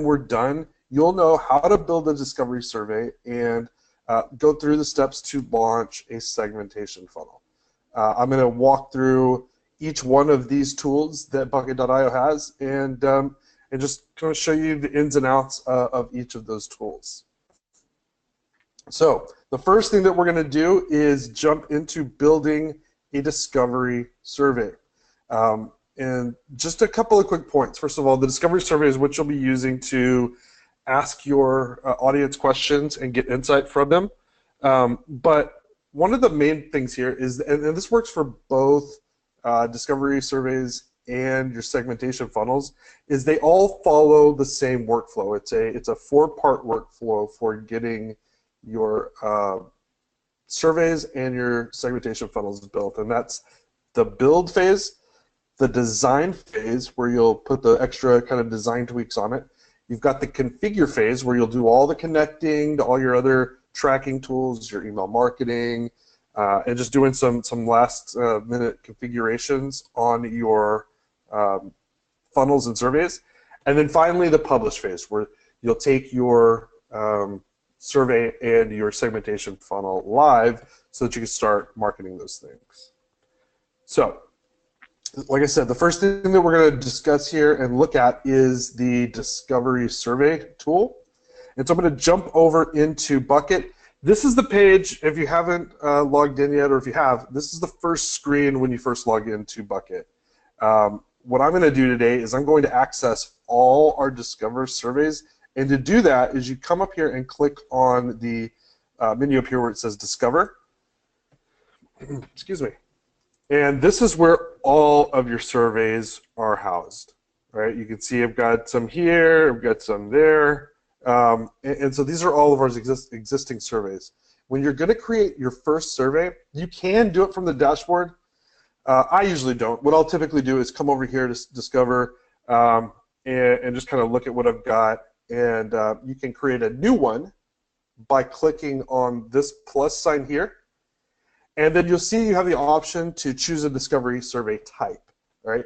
we're done, you'll know how to build a discovery survey and go through the steps to launch a segmentation funnel. I'm going to walk through each one of these tools that bucket.io has and just kind of show you the ins and outs of each of those tools. So the first thing that we're going to do is jump into building a discovery survey. And just a couple of quick points. First of all, the discovery survey is what you'll be using to ask your audience questions and get insight from them. But one of the main things here is, and this works for both discovery surveys and your segmentation funnels, is they all follow the same workflow. It's a 4-part workflow for getting your surveys and your segmentation funnels built, and that's the build phase, the design phase where you'll put the extra kind of design tweaks on it. You've got the configure phase where you'll do all the connecting to all your other tracking tools, your email marketing, and just doing some last minute configurations on your funnels and surveys. And then finally the publish phase where you'll take your survey and your segmentation funnel live so that you can start marketing those things. So, like I said, the first thing that we're going to discuss here and look at is the discovery survey tool. And so I'm going to jump over into Bucket. This is the page, if you haven't logged in yet, or if you have, this is the first screen when you first log into Bucket. What I'm going to do today is I'm going to access all our Discover surveys. And to do that is you come up here and click on the menu up here where it says Discover. Excuse me. And this is where all of your surveys are housed, right? You can see I've got some here, I've got some there, and so these are all of our existing surveys. When you're going to create your first survey, you can do it from the dashboard. I usually don't. What I'll typically do is come over here to Discover and just kind of look at what I've got, and you can create a new one by clicking on this plus sign here. And then you'll see you have the option to choose a discovery survey type, right?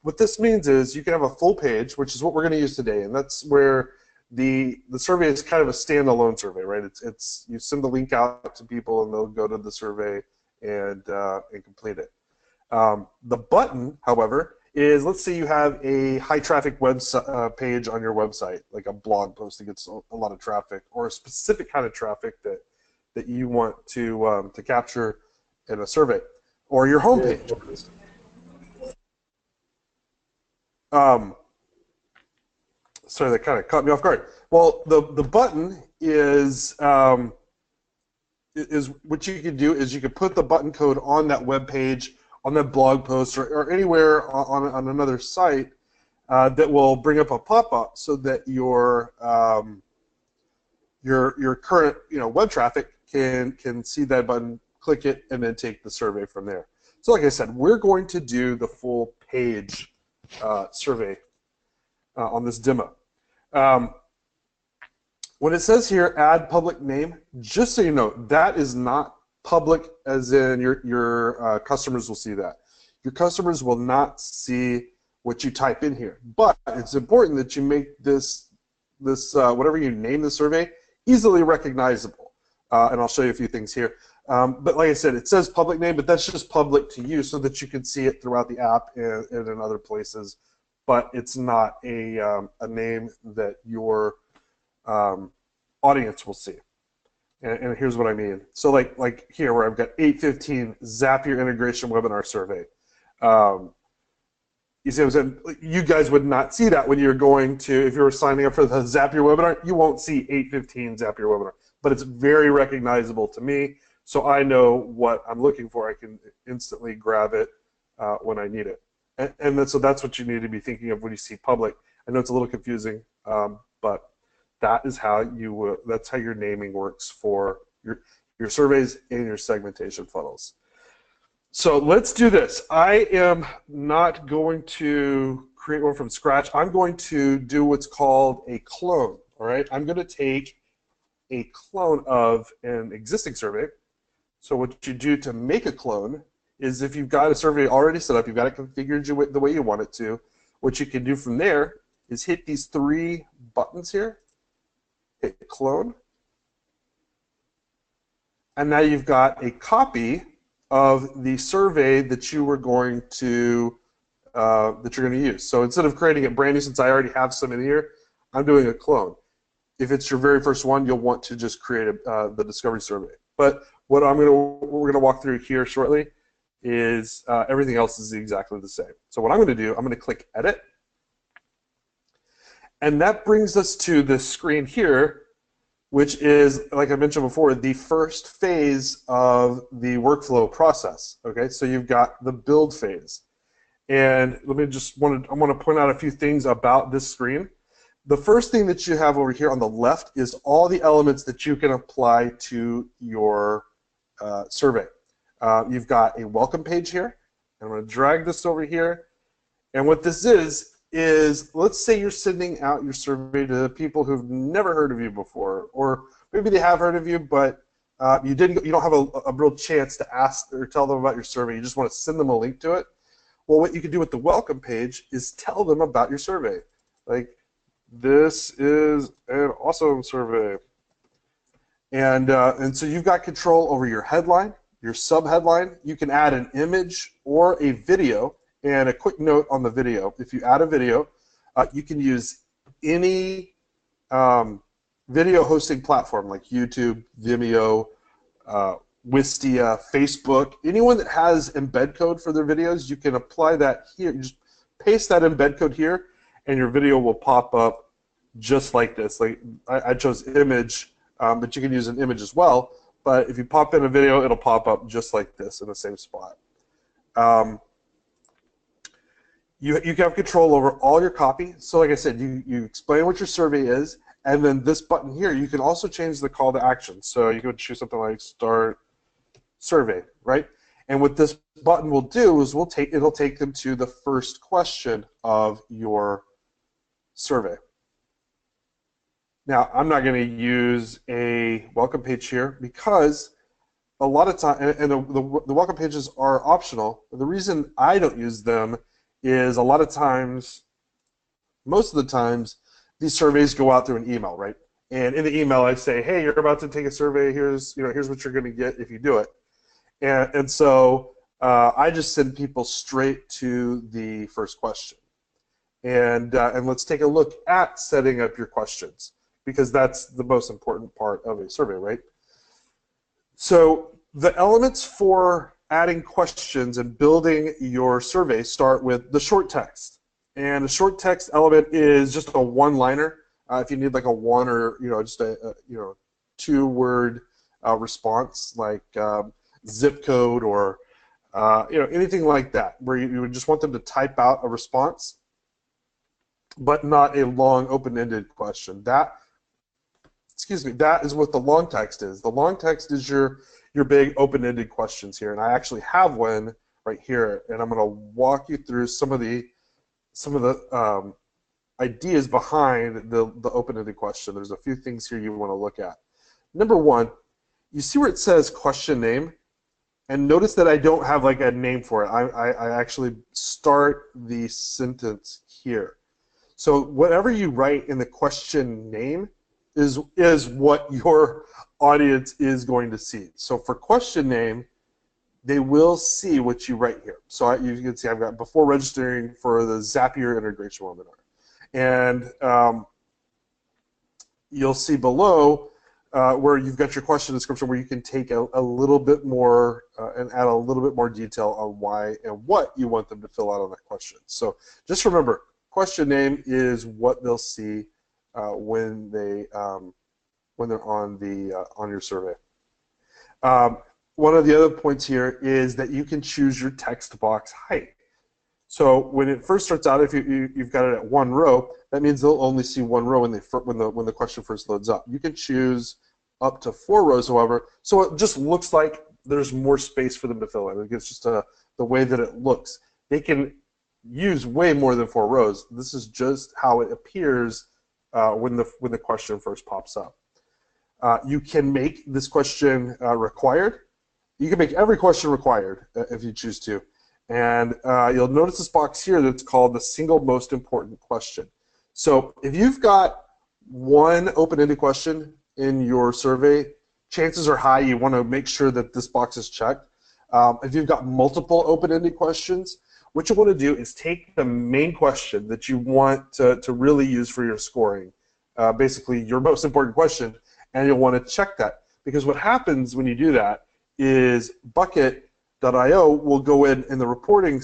What this means is you can have a full page, which is what we're going to use today, and that's where the survey is kind of a standalone survey, right? It's you send the link out to people and they'll go to the survey and complete it. The button, however, is, let's say you have a high traffic web page on your website, like a blog post that gets a lot of traffic, or a specific kind of traffic that you want to capture in a survey, or your homepage. Sorry, that kind of caught me off guard. Well, the button is what you can do is you can put the button code on that web page, on that blog post, or anywhere on another site that will bring up a pop-up so that your current web traffic can see that button, click it, and then take the survey from there. So like I said, we're going to do the full page survey on this demo. When it says here, add public name, just so you know, that is not public as in your customers will see that. Your customers will not see what you type in here. But it's important that you make this whatever you name the survey, easily recognizable. And I'll show you a few things here. But like I said, it says public name, but that's just public to you so that you can see it throughout the app and in other places. But it's not a name that your audience will see. And here's what I mean. So like here where I've got 815 Zapier integration webinar survey. You see what I'm saying? You guys would not see that when you're going to, if you're signing up for the Zapier webinar, you won't see 815 Zapier webinar. But it's very recognizable to me, so I know what I'm looking for. I can instantly grab it when I need it. And so that's what you need to be thinking of when you see public. I know it's a little confusing, but that is how that's how your naming works for your surveys and your segmentation funnels. So let's do this. I am not going to create one from scratch. I'm going to do what's called a clone. All right, I'm going to take a clone of an existing survey. So what you do to make a clone is, if you've got a survey already set up, you've got it configured the way you want it to, what you can do from there is hit these 3 buttons here, hit clone, and now you've got a copy of the survey that you were going to that you're going to use. So instead of creating it brand new, since I already have some in here, I'm doing a clone. If it's your very first one, you'll want to just create the discovery survey. But what we're gonna walk through here shortly is everything else is exactly the same. So what I'm going to do, I'm going to click Edit, and that brings us to this screen here, which is, like I mentioned before, the first phase of the workflow process. Okay, so you've got the build phase, and let me just I want to point out a few things about this screen. The first thing that you have over here on the left is all the elements that you can apply to your survey. You've got a welcome page here. I'm going to drag this over here, and what this is let's say you're sending out your survey to people who've never heard of you before, or maybe they have heard of you, but you don't have a real chance to ask or tell them about your survey. You just want to send them a link to it. Well, what you can do with the welcome page is tell them about your survey. Like, this is an awesome survey, and so you've got control over your headline, your subheadline. You can add an image or a video. And a quick note on the video: if you add a video, you can use any video hosting platform like YouTube, Vimeo, Wistia, Facebook. Anyone that has embed code for their videos, you can apply that here. You just paste that embed code here, and your video will pop up just like this. Like I chose image, but you can use an image as well. But if you pop in a video, it'll pop up just like this in the same spot. You have control over all your copy. So like I said, you explain what your survey is, and then this button here, you can also change the call to action. So you could choose something like start survey, right? And what this button will do is it'll take them to the first question of your survey. Now, I'm not going to use a welcome page here because a lot of time, and the welcome pages are optional. The reason I don't use them is a lot of times, most of the times, these surveys go out through an email, right? And in the email, I say, hey, you're about to take a survey. Here's what you're going to get if you do it. And so I just send people straight to the first question. And let's take a look at setting up your questions, because that's the most important part of a survey, right? So the elements for adding questions and building your survey start with the short text. And a short text element is just a one-liner. If you need like a one or just a 2-word response, like zip code or anything like that, where you would just want them to type out a response, but not a long open-ended question. That is what the long text is. The long text is your big open-ended questions here, and I actually have one right here, and I'm going to walk you through some of the ideas behind the open-ended question. There's a few things here you want to look at. Number one, you see where it says question name, and notice that I don't have like a name for it. I actually start the sentence here. So whatever you write in the question name is what your audience is going to see. So for question name, they will see what you write here. So you can see I've got before registering for the Zapier integration webinar. And you'll see below where you've got your question description, where you can take a little bit more and add a little bit more detail on why and what you want them to fill out on that question. So just remember, question name is what they'll see when they're on your survey. One of the other points here is that you can choose your text box height. So when it first starts out, if you've got it at 1 row, that means they'll only see 1 row when the question first loads up. You can choose up to 4 rows, however, so it just looks like there's more space for them to fill in. It's just the way that it looks. They can use way more than 4 rows. This is just how it appears when the question first pops up. You can make this question required. You can make every question required if you choose to. And you'll notice this box here that's called the single most important question. So if you've got one open-ended question in your survey, chances are high you want to make sure that this box is checked. If you've got multiple open-ended questions, what you want to do is take the main question that you want to really use for your scoring, basically your most important question, and you'll want to check that. Because what happens when you do that is bucket.io will go in the reporting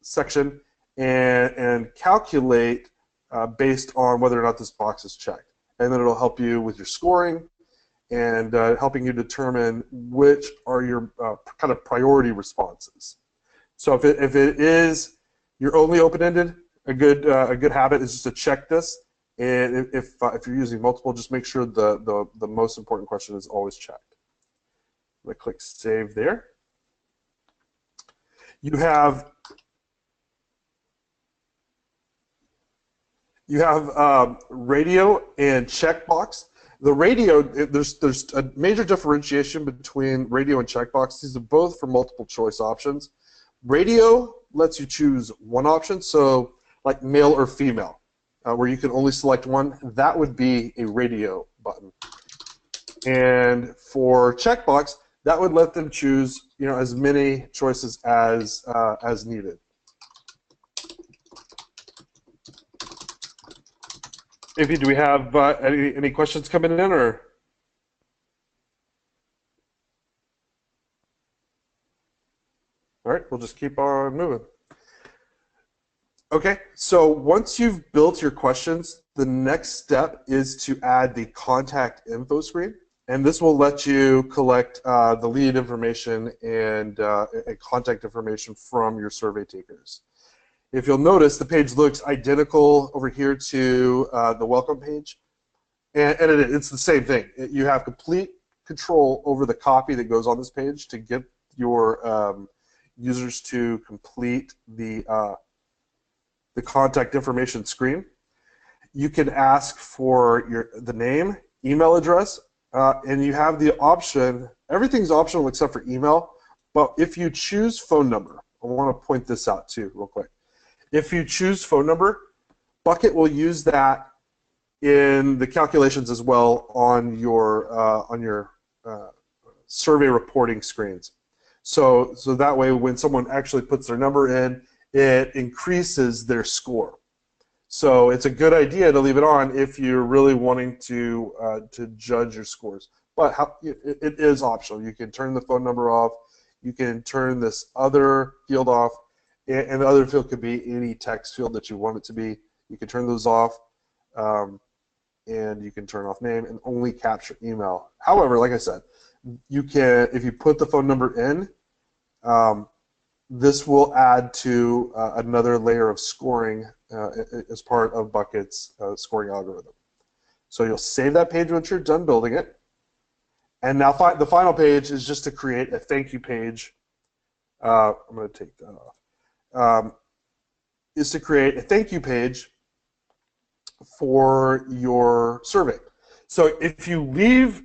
section and calculate based on whether or not this box is checked. And then it'll help you with your scoring and helping you determine which are your kind of priority responses. So if it is you're only open-ended, a good habit is just to check this. And if you're using multiple, just make sure the most important question is always checked. I'm going to click Save there. You have radio and checkbox. The radio, there's a major differentiation between radio and checkbox. These are both for multiple choice options. Radio lets you choose one option, so like male or female, where you can only select one. That would be a radio button. And for checkbox, that would let them choose, as many choices as needed. Evie, do we have any questions coming in, or? All right, we'll just keep on moving. Okay, so once you've built your questions, the next step is to add the contact info screen, and this will let you collect the lead information and contact information from your survey takers. If you'll notice, the page looks identical over here to the welcome page, and it's the same thing. You have complete control over the copy that goes on this page to get your users to complete the contact information screen. You can ask for the name, email address, and you have the option. Everything's optional except for email, but if you choose phone number, I want to point this out too real quick. If you choose phone number, Bucket will use that in the calculations as well on your survey reporting screens. So that way, when someone actually puts their number in, it increases their score. So it's a good idea to leave it on if you're really wanting to judge your scores. But it is optional. You can turn the phone number off. You can turn this other field off. And the other field could be any text field that you want it to be. You can turn those off, and you can turn off name and only capture email. However, like I said, you can, if you put the phone number in, this will add to another layer of scoring as part of Bucket's scoring algorithm. So you'll save that page once you're done building it. And now the final page is just to create a thank you page. I'm going to take that off. Is to create a thank you page for your survey. So if you leave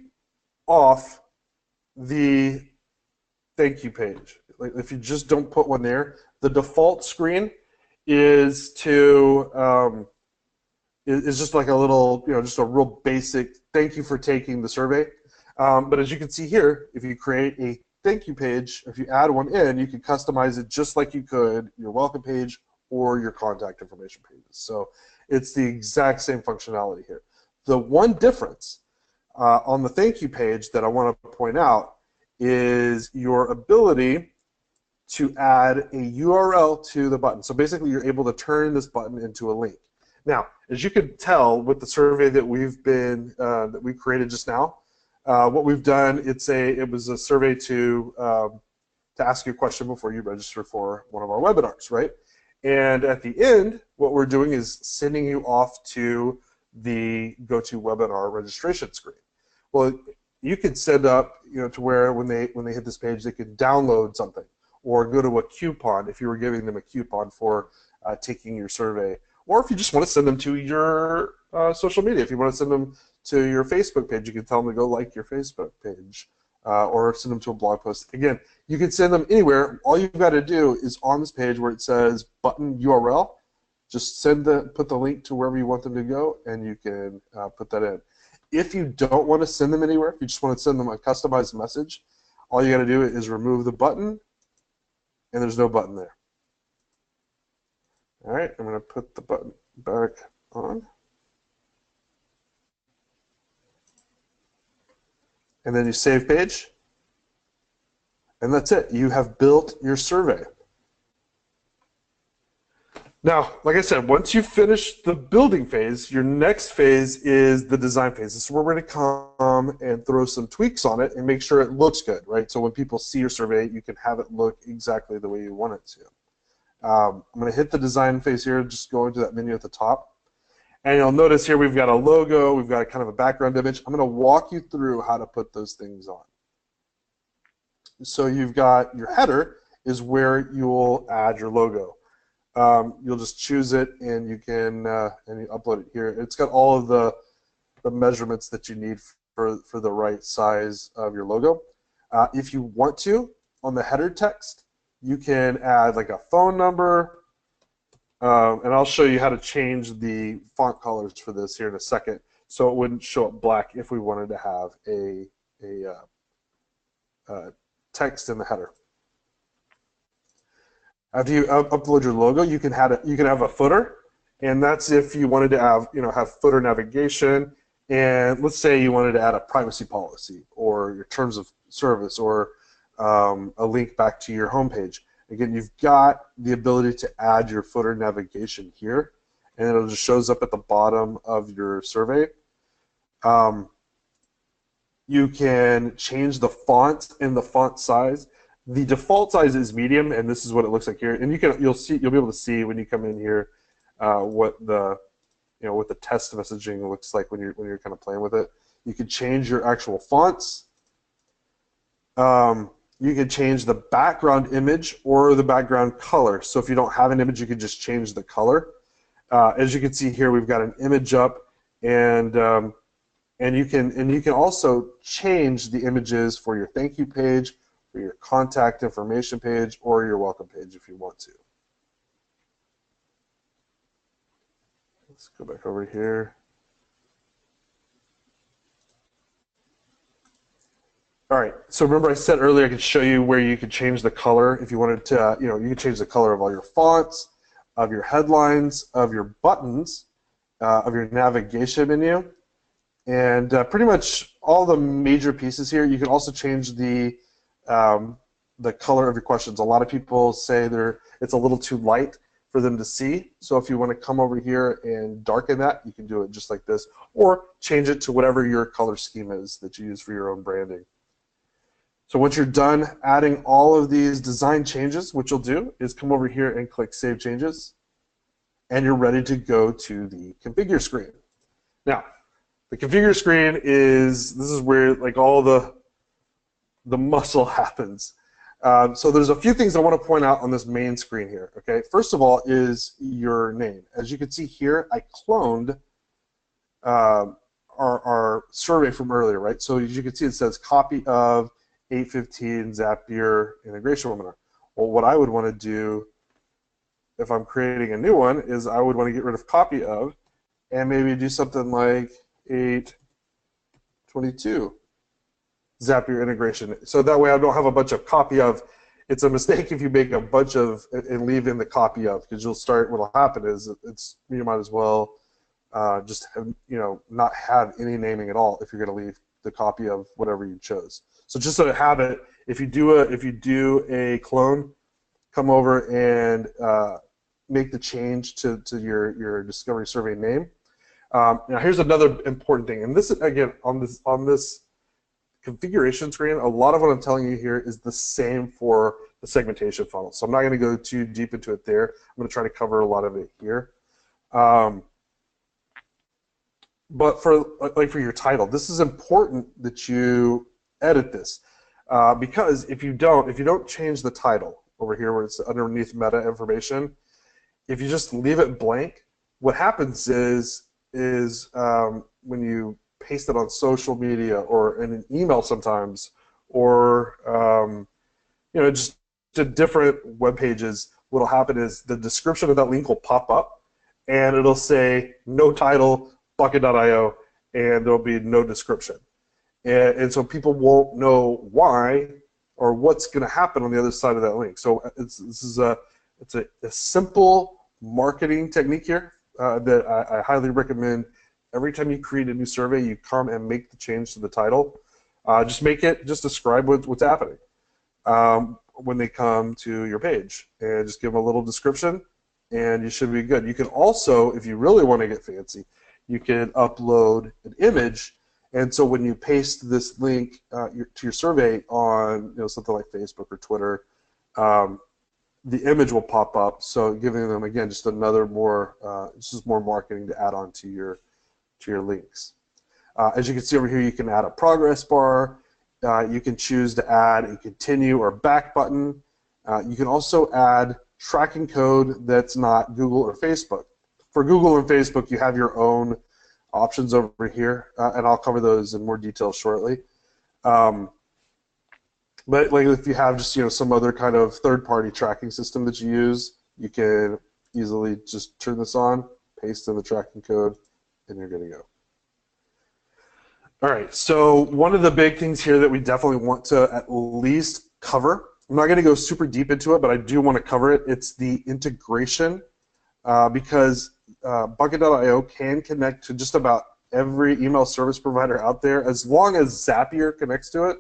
off the thank you page, like if you just don't put one there, the default screen is to is just like a little, just a real basic thank you for taking the survey. But as you can see here, if you create a thank you page, if you add one in, you can customize it just like you could your welcome page or your contact information pages. So it's the exact same functionality here. The one difference on the thank you page that I want to point out is your ability to add a URL to the button. So basically, you're able to turn this button into a link. Now, as you can tell with the survey that we created just now, what we've done, it was a survey to ask you a question before you register for one of our webinars, right? And at the end, what we're doing is sending you off to the GoToWebinar registration screen. Well, you could set up, to where when they hit this page, they could download something or go to a coupon if you were giving them a coupon for taking your survey, or if you just want to send them to your social media. If you want to send them to your Facebook page, you can tell them to go like your Facebook page, or send them to a blog post. Again, you can send them anywhere. All you've got to do is on this page where it says button URL, Just put the link to wherever you want them to go, and you can put that in. If you don't want to send them anywhere, if you just want to send them a customized message, all you got to do is remove the button, and there's no button there. All right, I'm going to put the button back on. And then you save page. And that's it. You have built your survey. Now, like I said, once you finish the building phase, your next phase is the design phase. This is where we're going to come and throw some tweaks on it and make sure it looks good, right? So when people see your survey, you can have it look exactly the way you want it to. I'm going to hit the design phase here, just go into that menu at the top. And you'll notice here we've got a logo, we've got kind of a background image. I'm going to walk you through how to put those things on. So you've got your header is where you'll add your logo. You'll just choose it, and you can and you upload it here. It's got all of the measurements that you need for the right size of your logo. If you want to, on the header text, you can add like a phone number, and I'll show you how to change the font colors for this here in a second, so it wouldn't show up black if we wanted to have a text in the header. After you upload your logo, you can have a footer, and that's if you wanted to have footer navigation, and let's say you wanted to add a privacy policy or your terms of service or a link back to your homepage. Again, you've got the ability to add your footer navigation here, and it just shows up at the bottom of your survey. You can change the font and the font size. The default size is medium, and this is what it looks like here. And you'll be able to see when you come in here what the test messaging looks like when you're kind of playing with it. You can change your actual fonts. You can change the background image or the background color. So if you don't have an image, you can just change the color. As you can see here, we've got an image up, and you can also change the images for your thank you page, for your contact information page, or your welcome page if you want to. Let's go back over here. All right, so remember I said earlier I could show you where you could change the color if you wanted to, you could change the color of all your fonts, of your headlines, of your buttons, of your navigation menu, and pretty much all the major pieces here. You can also change the color of your questions. A lot of people say it's a little too light for them to see, so if you want to come over here and darken that, you can do it just like this, or change it to whatever your color scheme is that you use for your own branding. So once you're done adding all of these design changes, what you'll do is come over here and click Save Changes, and you're ready to go to the configure screen. Now, the configure screen this is where like all the muscle happens. So there's a few things I want to point out on this main screen here. Okay, first of all is your name. As you can see here, I cloned our survey from earlier, right? So as you can see, it says copy of 815 Zapier integration webinar. Well, what I would want to do if I'm creating a new one is I would want to get rid of copy of and maybe do something like 822 Zapier integration. So that way I don't have a bunch of copy of. It's a mistake if you make a bunch of and leave in the copy of, because what'll happen is you might as well just not have any naming at all if you're going to leave the copy of whatever you chose. So just so to have it, if you do a clone, come over and make the change to your discovery survey name. Now here's another important thing, and this again on this configuration screen, a lot of what I'm telling you here is the same for the segmentation funnel. So I'm not going to go too deep into it there. I'm going to try to cover a lot of it here. But for your title, this is important that you edit this because if you don't change the title over here where it's underneath meta information, if you just leave it blank, what happens is when you paste it on social media or in an email sometimes, or just to different web pages, what'll happen is the description of that link will pop up, and it'll say no title, bucket.io, and there'll be no description. And so people won't know why or what's going to happen on the other side of that link. So this is a simple marketing technique here that I highly recommend. Every time you create a new survey, you come and make the change to the title. Just describe what's happening when they come to your page, and just give them a little description, and you should be good. You can also, if you really want to get fancy, you can upload an image. And so when you paste this link to your survey on something like Facebook or Twitter, the image will pop up. So giving them, again, just another more marketing to add on to your links. As you can see over here, you can add a progress bar. You can choose to add a continue or back button. You can also add tracking code that's not Google or Facebook. For Google and Facebook, you have your own options over here, and I'll cover those in more detail shortly. But like if you have just some other kind of third-party tracking system that you use, you can easily just turn this on, paste in the tracking code, and you're good to go. All right, so one of the big things here that we definitely want to at least cover, I'm not going to go super deep into it, but I do want to cover it. It's the integration, because bucket.io can connect to just about every email service provider out there. As long as Zapier connects to it,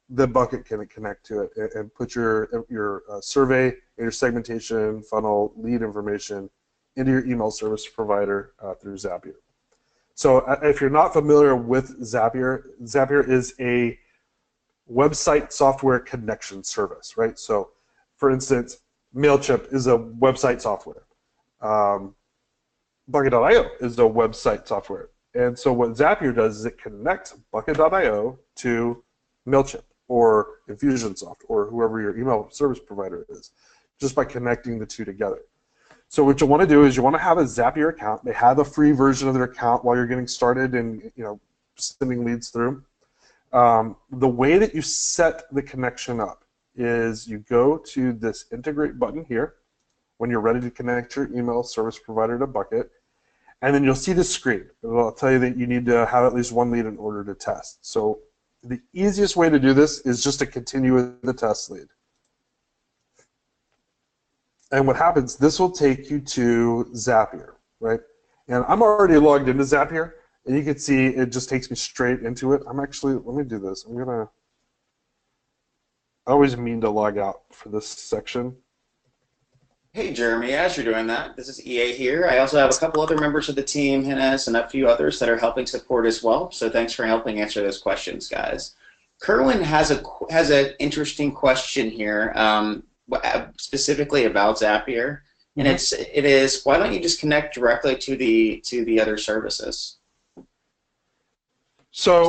the bucket can connect to it and put your survey, your segmentation, funnel, lead information into your email service provider through Zapier. So if you're not familiar with Zapier, Zapier is a website software connection service, right? So, for instance, MailChimp is a website software. Bucket.io is a website software. And so what Zapier does is it connects Bucket.io to MailChimp or Infusionsoft or whoever your email service provider is, just by connecting the two together. So what you want to do is you want to have a Zapier account. They have a free version of their account while you're getting started and sending leads through. The way that you set the connection up is you go to this integrate button here when you're ready to connect your email service provider to Bucket, and then you'll see this screen. It'll tell you that you need to have at least one lead in order to test. So the easiest way to do this is just to continue with the test lead. And what happens, this will take you to Zapier, right? And I'm already logged into Zapier, and you can see it just takes me straight into it. let me do this. I always mean to log out for this section. Hey, Jeremy, as you're doing that, this is EA here. I also have a couple other members of the team, Hines, and a few others that are helping support as well. So thanks for helping answer those questions, guys. Kerwin has an interesting question here, specifically about Zapier, and it is why don't you just connect directly to the other services? So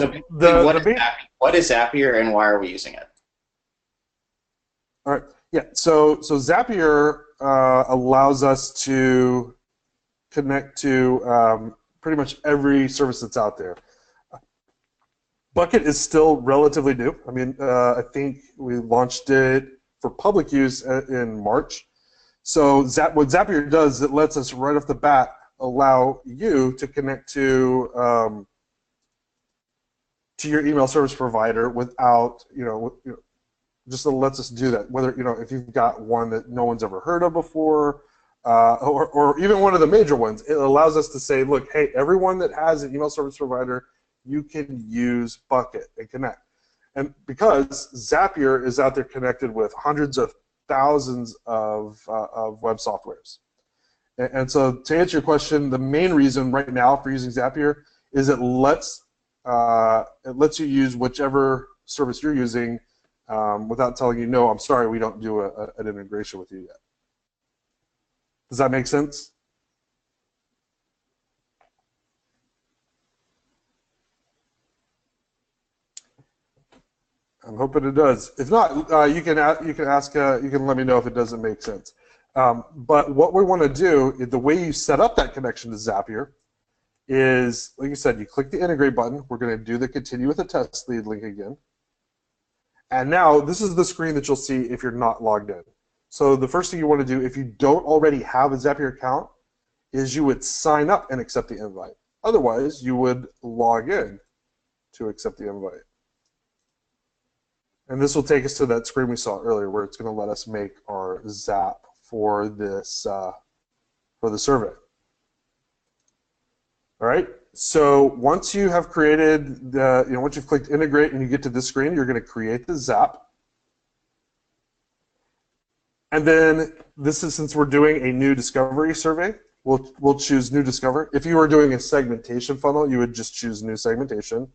what is Zapier and why are we using it? All right. Yeah. So Zapier allows us to connect to pretty much every service that's out there. Bucket is still relatively new. I mean, I think we launched it for public use in March. So what Zapier does, it lets us right off the bat allow you to connect to your email service provider without, just lets us do that. Whether, if you've got one that no one's ever heard of before, or even one of the major ones, it allows us to say, look, hey, everyone that has an email service provider, you can use Bucket and connect. And because Zapier is out there connected with hundreds of thousands of web softwares. And so to answer your question, the main reason right now for using Zapier is it lets you use whichever service you're using without telling you, no, I'm sorry, we don't do an integration with you yet. Does that make sense? I'm hoping it does. If not, you can let me know if it doesn't make sense. But what we want to do, the way you set up that connection to Zapier is, like you said, you click the integrate button. We're going to do the continue with a test lead link again. And now this is the screen that you'll see if you're not logged in. So the first thing you want to do, if you don't already have a Zapier account, is you would sign up and accept the invite. Otherwise, you would log in to accept the invite. And this will take us to that screen we saw earlier where it's going to let us make our zap for this for the survey. All right. So once you have created the, once you've clicked integrate and you get to this screen, you're going to create the zap. And then this is, since we're doing a new discovery survey, we'll choose new discover. If you were doing a segmentation funnel, you would just choose new segmentation.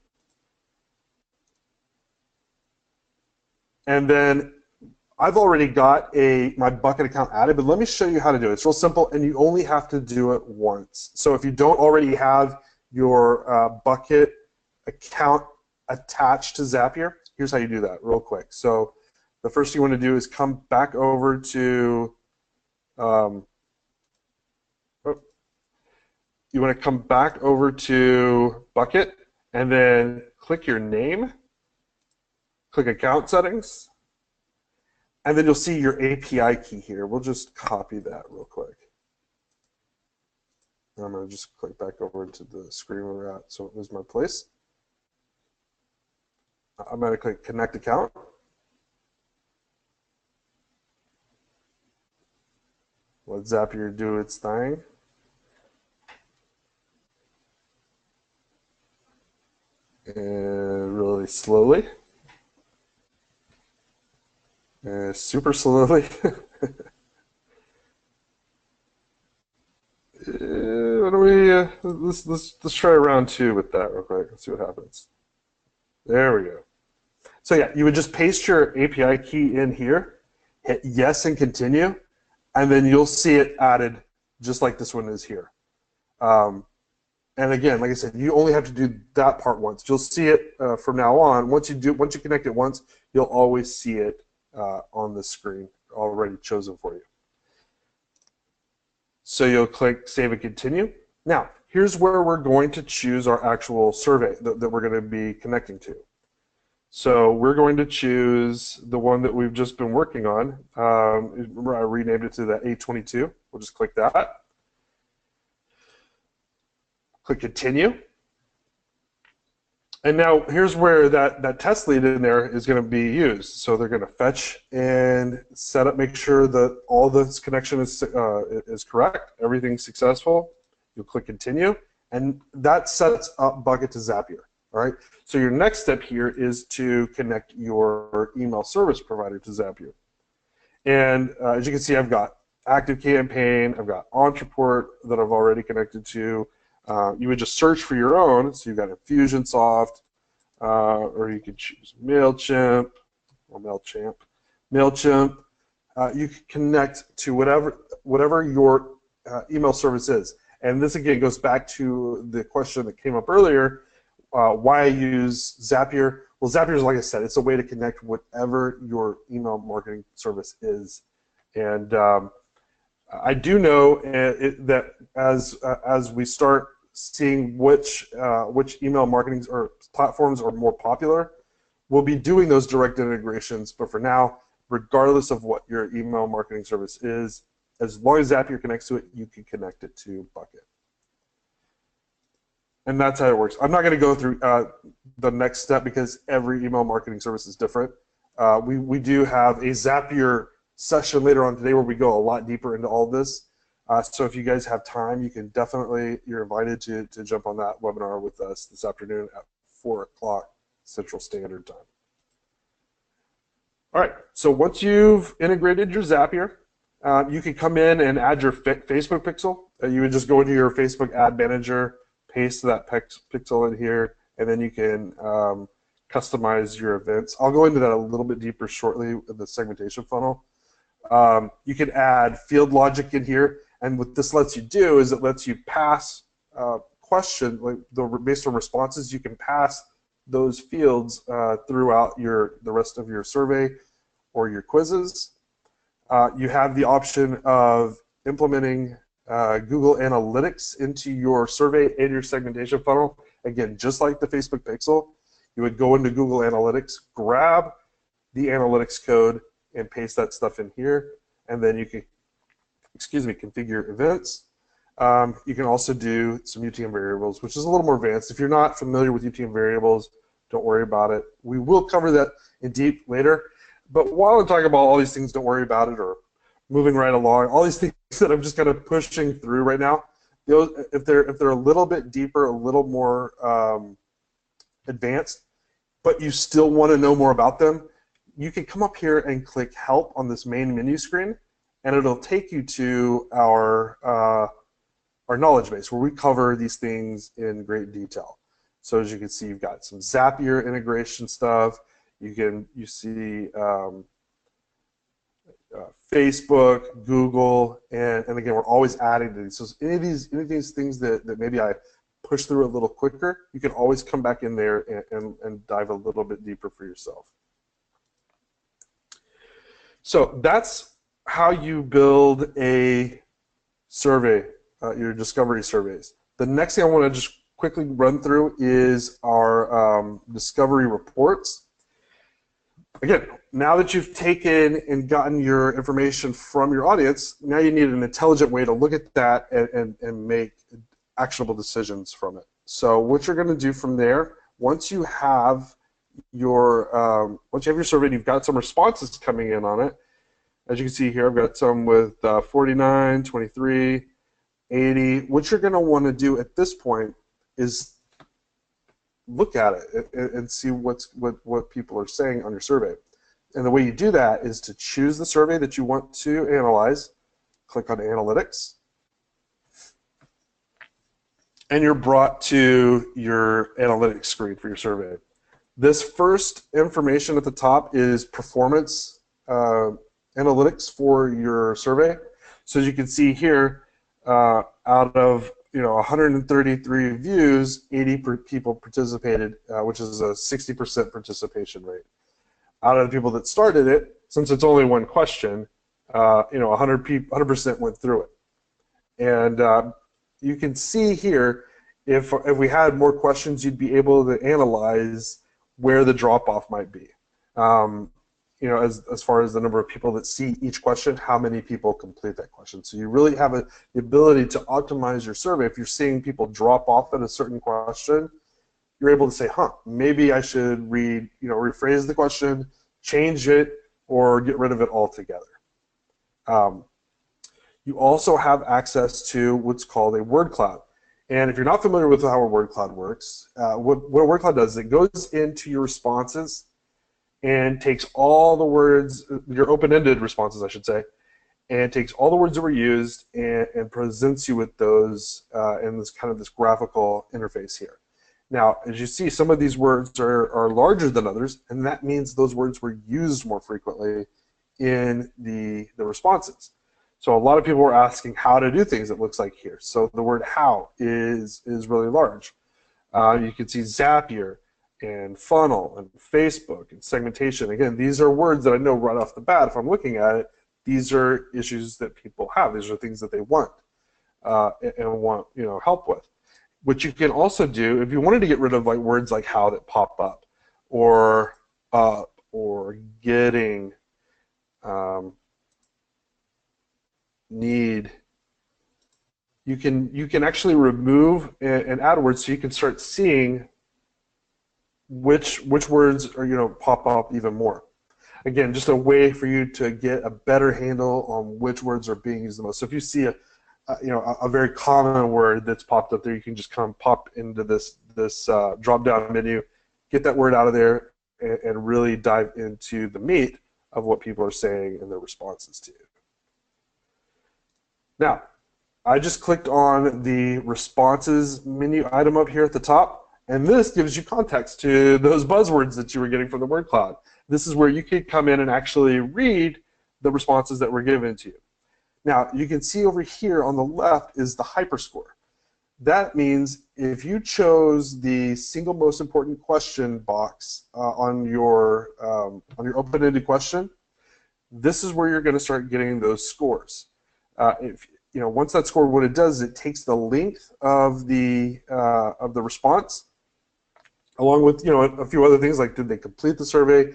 And then I've already got my bucket account added, but let me show you how to do it. It's real simple, and you only have to do it once. So if you don't already have your bucket account attached to Zapier, here's how you do that real quick. So the first thing you want to do is come back over to, you want to come back over to bucket, and then click your name, click account settings, and then you'll see your API key here. We'll just copy that real quick. I'm going to just click back over to the screen where we're at. So there's my place. I'm going to click connect account. Let Zapier do its thing. And really slowly. Super slowly. What do we? Let's try round 2 with that real quick. Let's see what happens. There we go. So yeah, you would just paste your API key in here, hit yes and continue, and then you'll see it added just like this one is here. And again, like I said, you only have to do that part once. You'll see it from now on. Once you connect it once, you'll always see it on the screen already chosen for you. So you'll click Save and Continue. Now, here's where we're going to choose our actual survey that we're going to be connecting to. So we're going to choose the one that we've just been working on. Remember, I renamed it to the A22. We'll just click that. Click Continue. And now here's where that test lead in there is going to be used. So they're going to fetch and set up, make sure that all this connection is correct, everything's successful. You'll click Continue, and that sets up Bucket to Zapier. All right. So your next step here is to connect your email service provider to Zapier. And as you can see, I've got ActiveCampaign, I've got Entreport that I've already connected to. You would just search for your own. So you've got Infusionsoft, or you could choose MailChimp or MailChimp. You can connect to whatever your email service is. And this again goes back to the question that came up earlier. Why I use Zapier? Well, Zapier is, like I said, it's a way to connect whatever your email marketing service is. And I do know that as we start seeing which email marketing or platforms are more popular, we'll be doing those direct integrations. But for now, regardless of what your email marketing service is, as long as Zapier connects to it, you can connect it to Bucket. And that's how it works. I'm not going to go through the next step because every email marketing service is different. We do have a Zapier session later on today where we go a lot deeper into all this. So if you guys have time, you can definitely, you're invited to jump on that webinar with us this afternoon at 4 o'clock Central Standard Time. All right, so once you've integrated your Zapier, you can come in and add your Facebook pixel. You would just go into your Facebook ad manager, paste that pixel in here, and then you can customize your events. I'll go into that a little bit deeper shortly with the segmentation funnel. You can add field logic in here, and what this lets you do is it lets you pass question, like based on responses, you can pass those fields throughout the rest of your survey or your quizzes. You have the option of implementing Google Analytics into your survey and your segmentation funnel. Again, just like the Facebook Pixel, you would go into Google Analytics, grab the analytics code, and paste that stuff in here, and then you can, configure events. You can also do some UTM variables, which is a little more advanced. If you're not familiar with UTM variables, don't worry about it. We will cover that in deep later. But while I'm talking about all these things, don't worry about it, or moving right along, all these things that I'm just kind of pushing through right now, if they're a little bit deeper, a little more advanced, but you still want to know more about them, you can come up here and click Help on this main menu screen, and it'll take you to our knowledge base where we cover these things in great detail. So as you can see, you've got some Zapier integration stuff. You see Facebook, Google, and again, we're always adding to these. So any of these things that maybe I push through a little quicker, you can always come back in there and dive a little bit deeper for yourself. So that's how you build a survey, your discovery surveys. The next thing I want to just quickly run through is our discovery reports. Again, now that you've taken and gotten your information from your audience, now you need an intelligent way to look at that and make actionable decisions from it. So what you're going to do from there, once you have your survey and you've got some responses coming in on it, as you can see here, I've got some with 49, 23, 80. What you're going to want to do at this point is look at it and see what people are saying on your survey. And the way you do that is to choose the survey that you want to analyze, click on Analytics, and you're brought to your analytics screen for your survey. This first information at the top is performance analytics for your survey. So as you can see here, out of 133 views, 80 people participated, which is a 60% participation rate. Out of the people that started it, since it's only one question, 100% went through it. And you can see here, if we had more questions, you'd be able to analyze where the drop-off might be. As far as the number of people that see each question, how many people complete that question. So you really have the ability to optimize your survey. If you're seeing people drop off at a certain question, you're able to say, maybe I should rephrase the question, change it, or get rid of it altogether. You also have access to what's called a word cloud. And if you're not familiar with how a word cloud works, what a word cloud does is it goes into your responses and takes all the words, your open-ended responses, I should say, and takes all the words that were used and presents you with those in this graphical interface here. Now, as you see, some of these words are larger than others, and that means those words were used more frequently in the responses. So a lot of people were asking how to do things, it looks like here. So the word how is really large. You can see Zapier and funnel and Facebook and segmentation. Again, these are words that I know right off the bat, if I'm looking at it, these are issues that people have. These are things that they want and want help with. What you can also do, if you wanted to get rid of words like how that pop up, or getting, need, you can actually remove and add words so you can start seeing which words are pop up even more. Again, just a way for you to get a better handle on which words are being used the most. So if you see a very common word that's popped up there, you can just pop into this drop-down menu, get that word out of there, and really dive into the meat of what people are saying in their responses to you. Now, I just clicked on the responses menu item up here at the top, and this gives you context to those buzzwords that you were getting from the word cloud. This is where you could come in and actually read the responses that were given to you. Now, you can see over here on the left is the hyperscore. That means if you chose the single most important question box on your open-ended question, this is where you're going to start getting those scores. Once that score, what it does is it takes the length of the response, along with a few other things like did they complete the survey,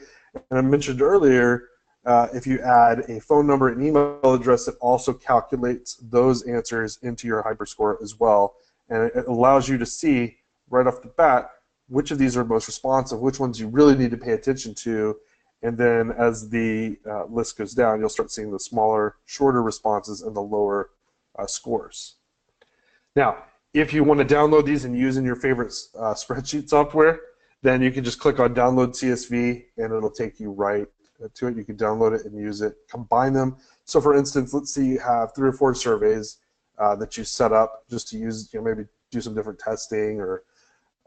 and I mentioned earlier If you add a phone number and email address, it also calculates those answers into your HyperScore as well. And it allows you to see right off the bat which of these are most responsive, which ones you really need to pay attention to. And then as the list goes down, you'll start seeing the smaller, shorter responses and the lower scores. Now, if you want to download these and use in your favorite spreadsheet software, then you can just click on Download CSV, and it'll take you right to it. You can download it and use it, combine them. So for instance, let's say you have 3 or 4 surveys that you set up just to use, maybe do some different testing or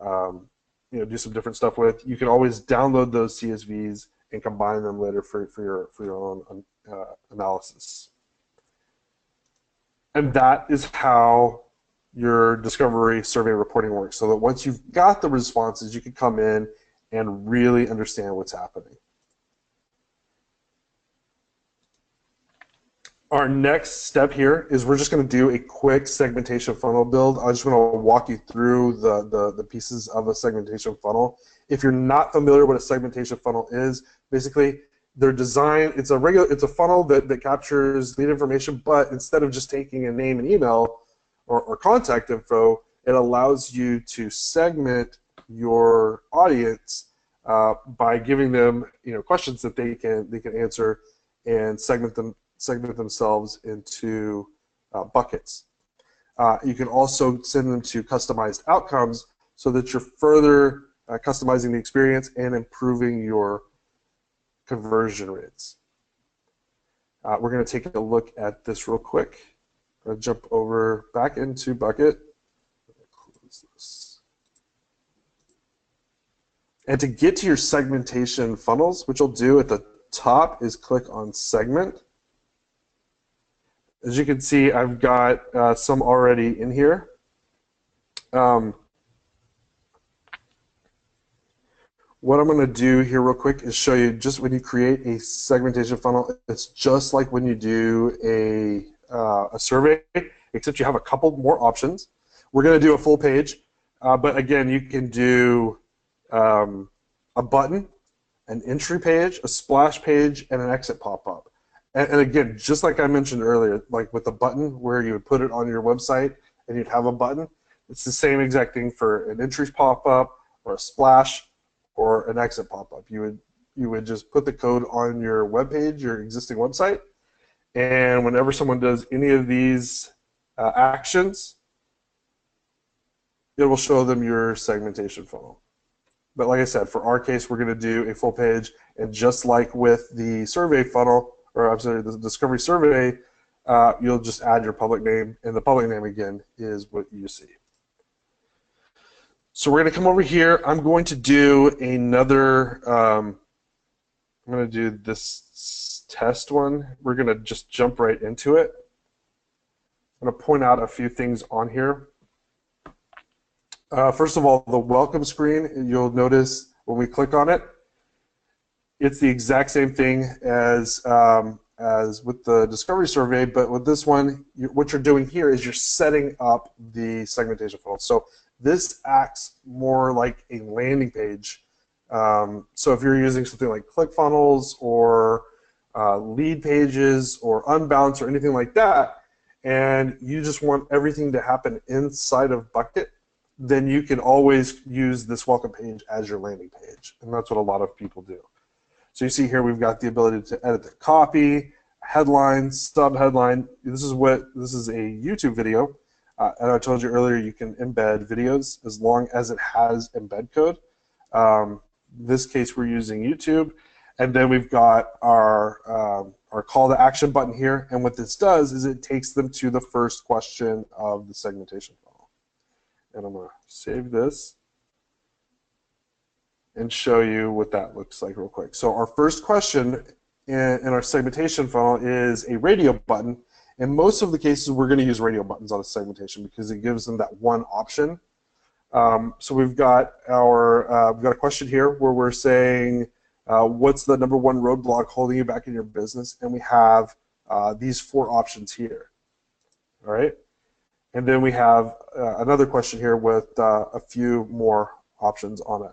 do some different stuff with. You can always download those CSVs and combine them later for your own analysis. And that is how your discovery survey reporting works, so that once you've got the responses, you can come in and really understand what's happening. Our next step here is we're just going to do a quick segmentation funnel build. I just want to walk you through the pieces of a segmentation funnel. If you're not familiar what a segmentation funnel is, basically they're designed, it's a funnel that captures lead information, but instead of just taking a name and email or contact info, it allows you to segment your audience by giving them questions that they can answer and segment themselves into buckets. You can also send them to customized outcomes so that you're further customizing the experience and improving your conversion rates. We're going to take a look at this real quick. I'm going to jump over back into Bucket. Close this. And to get to your segmentation funnels, what you'll do at the top is click on Segment. As you can see, I've got some already in here. What I'm going to do here real quick is show you just when you create a segmentation funnel, it's just like when you do a survey, except you have a couple more options. We're going to do a full page, but again, you can do a button, an entry page, a splash page, and an exit pop-up. And again, just like I mentioned earlier, like with the button where you would put it on your website and you'd have a button, it's the same exact thing for an entry pop-up or a splash or an exit pop-up. You would just put the code on your web page, your existing website, and whenever someone does any of these actions, it will show them your segmentation funnel. But like I said, for our case, we're going to do a full page, and just like with the survey funnel, or I'm sorry, the discovery survey, you'll just add your public name, and the public name again is what you see. So we're going to come over here. I'm going to do another. I'm going to do this test one. We're going to just jump right into it. I'm going to point out a few things on here. First of all, the welcome screen, you'll notice when we click on it, it's the exact same thing as with the discovery survey, but with this one, what you're doing here is you're setting up the segmentation funnel. So this acts more like a landing page. So if you're using something like ClickFunnels or lead pages or Unbounce or anything like that, and you just want everything to happen inside of Bucket, then you can always use this welcome page as your landing page, and that's what a lot of people do. So you see here we've got the ability to edit the copy, headline, sub-headline. This is a YouTube video, and I told you earlier you can embed videos as long as it has embed code. In this case we're using YouTube, and then we've got our call to action button here, and what this does is it takes them to the first question of the segmentation funnel. And I'm going to save this and show you what that looks like real quick. So our first question in our segmentation funnel is a radio button. In most of the cases, we're going to use radio buttons on a segmentation because it gives them that one option. So we've got a question here where we're saying, what's the #1 roadblock holding you back in your business? And we have these 4 options here. All right. And then we have another question here with a few more options on it.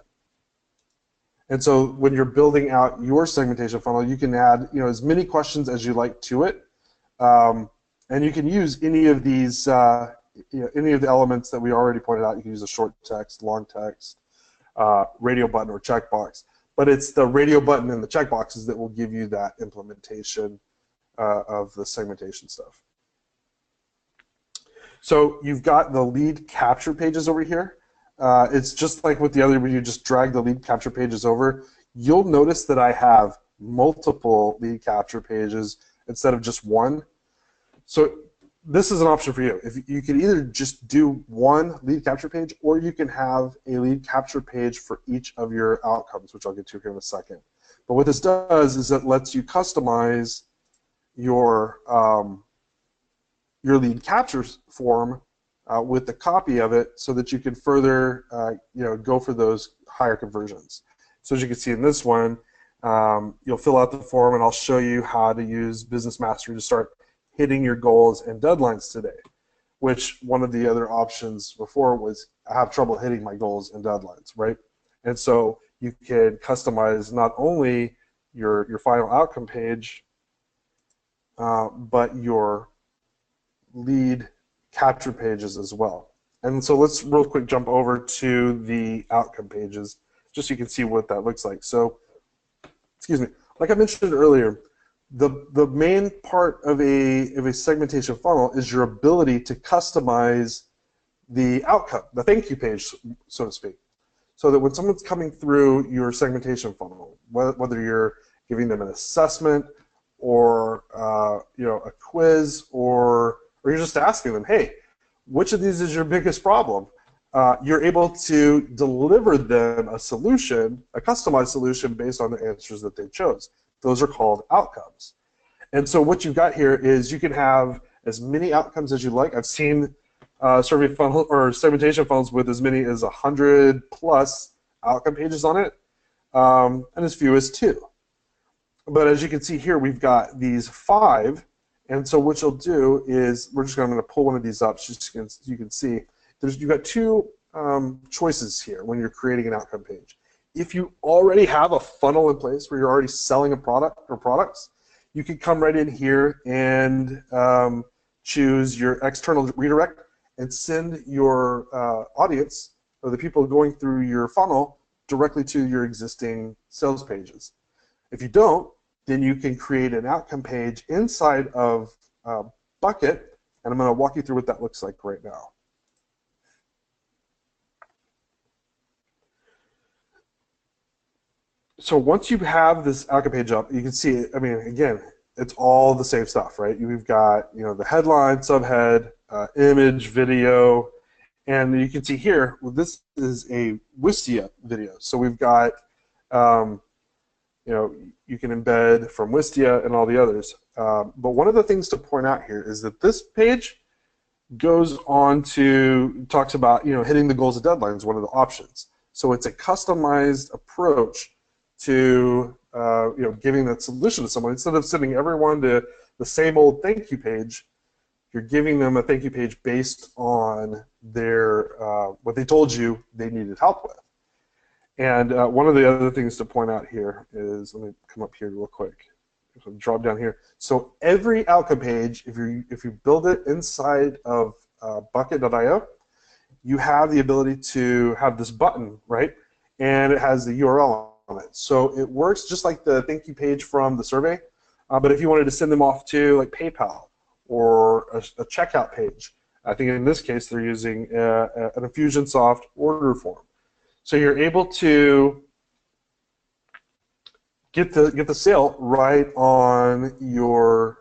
And so when you're building out your segmentation funnel, you can add as many questions as you like to it, and you can use any of these any of the elements that we already pointed out. You can use a short text, long text, radio button, or checkbox. But it's the radio button and the checkboxes that will give you that implementation of the segmentation stuff. So you've got the lead capture pages over here. It's just like with the other, where you just drag the lead capture pages over. You'll notice that I have multiple lead capture pages instead of just one. So this is an option for you. If you can either just do one lead capture page, or you can have a lead capture page for each of your outcomes, which I'll get to here in a second. But what this does is it lets you customize your lead capture form with the copy of it, so that you can further go for those higher conversions. So as you can see in this one, you'll fill out the form, and I'll show you how to use Business Mastery to start hitting your goals and deadlines today, which one of the other options before was I have trouble hitting my goals and deadlines, right? And so you can customize not only your final outcome page, but your lead capture pages as well. And so let's real quick jump over to the outcome pages, just so you can see what that looks like. So, excuse me, like I mentioned earlier, the main part of a segmentation funnel is your ability to customize the outcome, the thank you page, so to speak. So that when someone's coming through your segmentation funnel, whether you're giving them an assessment, or a quiz, or you're just asking them, hey, which of these is your biggest problem? You're able to deliver them a solution, a customized solution based on the answers that they chose. Those are called outcomes. And so what you've got here is you can have as many outcomes as you like. I've seen survey funnel or segmentation funnels with as many as 100+ outcome pages on it, and as few as 2. But as you can see here, we've got these 5. And so what you'll do is I'm going to pull one of these up just so you can see. You've got 2 choices here when you're creating an outcome page. If you already have a funnel in place where you're already selling a product or products, you can come right in here and choose your external redirect and send your audience, or the people going through your funnel, directly to your existing sales pages. If you don't, then you can create an outcome page inside of Bucket, and I'm going to walk you through what that looks like right now. So once you have this outcome page up, you can see, I mean, again, it's all the same stuff, right? We've got, the headline, subhead, image, video, and you can see here, well, this is a Wistia video. So we've got, you can embed from Wistia and all the others. But one of the things to point out here is that this page goes on to, talks about, hitting the goals and deadlines, one of the options. So it's a customized approach to giving that solution to someone. Instead of sending everyone to the same old thank you page, you're giving them a thank you page based on their what they told you they needed help with. And one of the other things to point out here is, let me come up here real quick. So drop down here. So every outcome page, if you build it inside of bucket.io, you have the ability to have this button, right? And it has the URL on it. So it works just like the thank you page from the survey, but if you wanted to send them off to like PayPal or a checkout page, I think in this case they're using an Infusionsoft order form. So you're able to get the sale right on your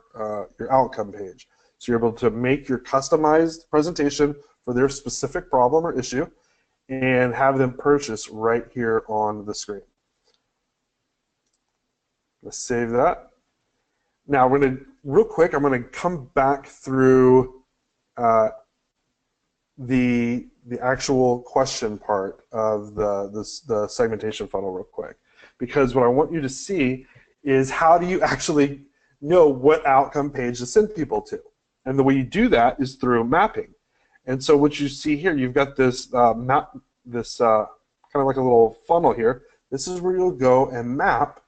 outcome page. So you're able to make your customized presentation for their specific problem or issue and have them purchase right here on the screen. Let's save that. Now we're going to, real quick, I'm going to come back through the actual question part of the segmentation funnel real quick, because what I want you to see is how do you actually know what outcome page to send people to, and the way you do that is through mapping. And so what you see here, you've got this kind of like a little funnel here This is where you'll go and map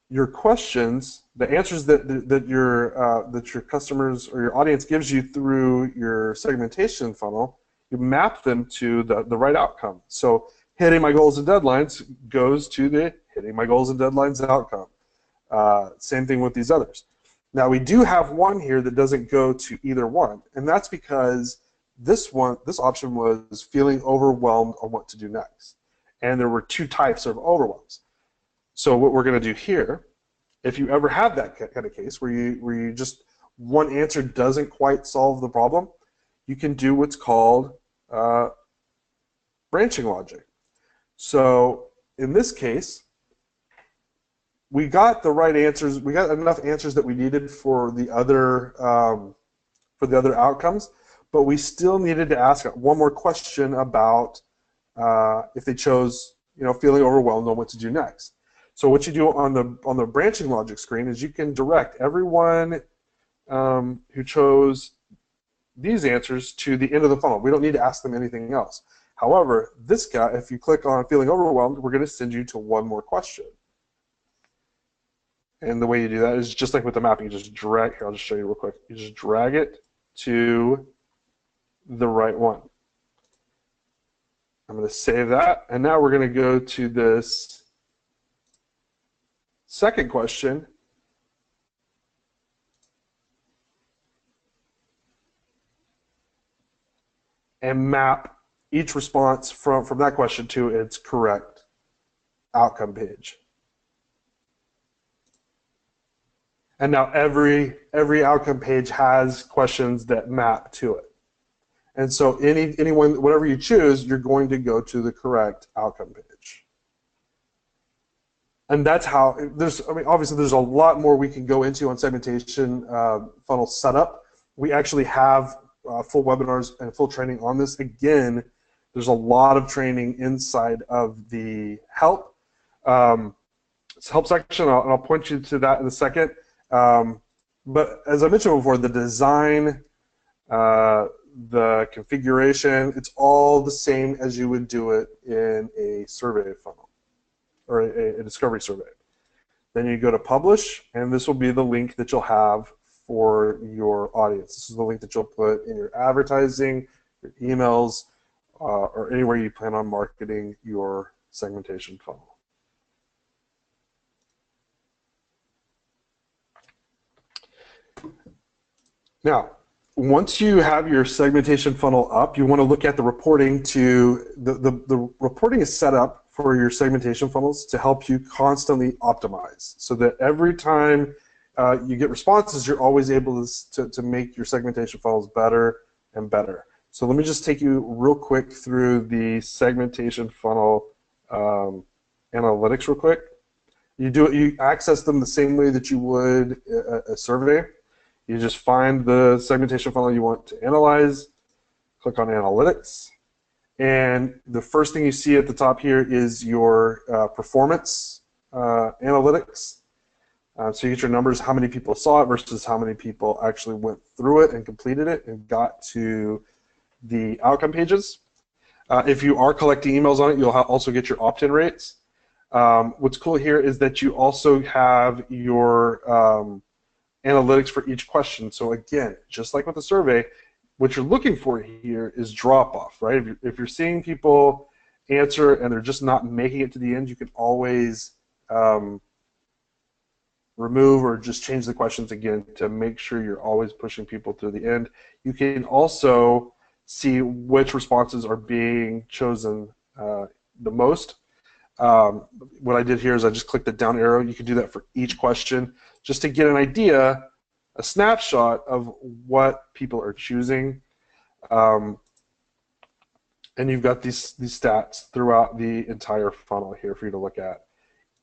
your questions, the answers that your customers or your audience gives you through your segmentation funnel. You map them to the right outcome. So hitting my goals and deadlines goes to the hitting my goals and deadlines outcome. Same thing with these others. Now we do have one here that doesn't go to either one, and that's because this option was feeling overwhelmed on what to do next. And there were two types of overwhelms. So what we're going to do here, if you ever have that kind of case where you just one answer doesn't quite solve the problem, you can do what's called branching logic. So in this case, we got the right answers. We got enough answers that we needed for the other outcomes, but we still needed to ask one more question about if they chose, feeling overwhelmed on what to do next. So what you do on the branching logic screen is you can direct everyone who chose these answers to the end of the funnel. We don't need to ask them anything else. However, this guy, if you click on feeling overwhelmed, we're going to send you to one more question. And the way you do that is just like with the mapping. You just drag, here, I'll just show you real quick. You just drag it to the right one. I'm going to save that, and now we're going to go to this second question. And map each response from that question to its correct outcome page. And now every outcome page has questions that map to it. And so anyone, whatever you choose, you're going to go to the correct outcome page. And that's how obviously there's a lot more we can go into on segmentation funnel setup. We actually have full webinars and full training on this. Again, there's a lot of training inside of the help. It's help section, and I'll point you to that in a second. But as I mentioned before, the design, the configuration, it's all the same as you would do it in a survey funnel or a discovery survey. Then you go to publish, and this will be the link that you'll have for your audience. This is the link that you'll put in your advertising, your emails, or anywhere you plan on marketing your segmentation funnel. Now, once you have your segmentation funnel up, you want to look at the reporting to the reporting is set up for your segmentation funnels to help you constantly optimize, so that every time you get responses, you're always able to make your segmentation funnels better and better. So let me just take you real quick through the segmentation funnel analytics real quick. You access them the same way that you would a survey. You just find the segmentation funnel you want to analyze, click on analytics, and the first thing you see at the top here is your performance analytics. So you get your numbers, how many people saw it versus how many people actually went through it and completed it and got to the outcome pages. If you are collecting emails on it, you'll also get your opt-in rates. What's cool here is that you also have your analytics for each question. So again, just like with the survey, what you're looking for here is drop-off, right? If you're seeing people answer and they're just not making it to the end, you can always remove or just change the questions again to make sure you're always pushing people to the end. You can also see which responses are being chosen the most. What I did here is I just clicked the down arrow. You can do that for each question just to get an idea, a snapshot of what people are choosing. And you've got these stats throughout the entire funnel here for you to look at.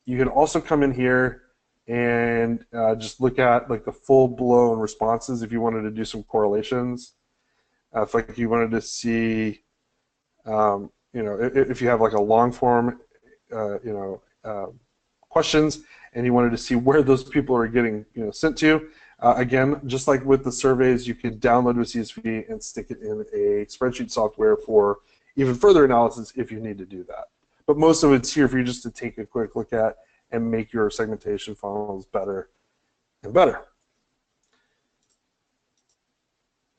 You can also come in here and just look at like the full-blown responses if you wanted to do some correlations. If like you wanted to see, if you have like a long form, questions, and you wanted to see where those people are getting sent to. Again, just like with the surveys, you can download a CSV and stick it in a spreadsheet software for even further analysis if you need to do that. but most of it's here for you just to take a quick look at and make your segmentation funnels better and better.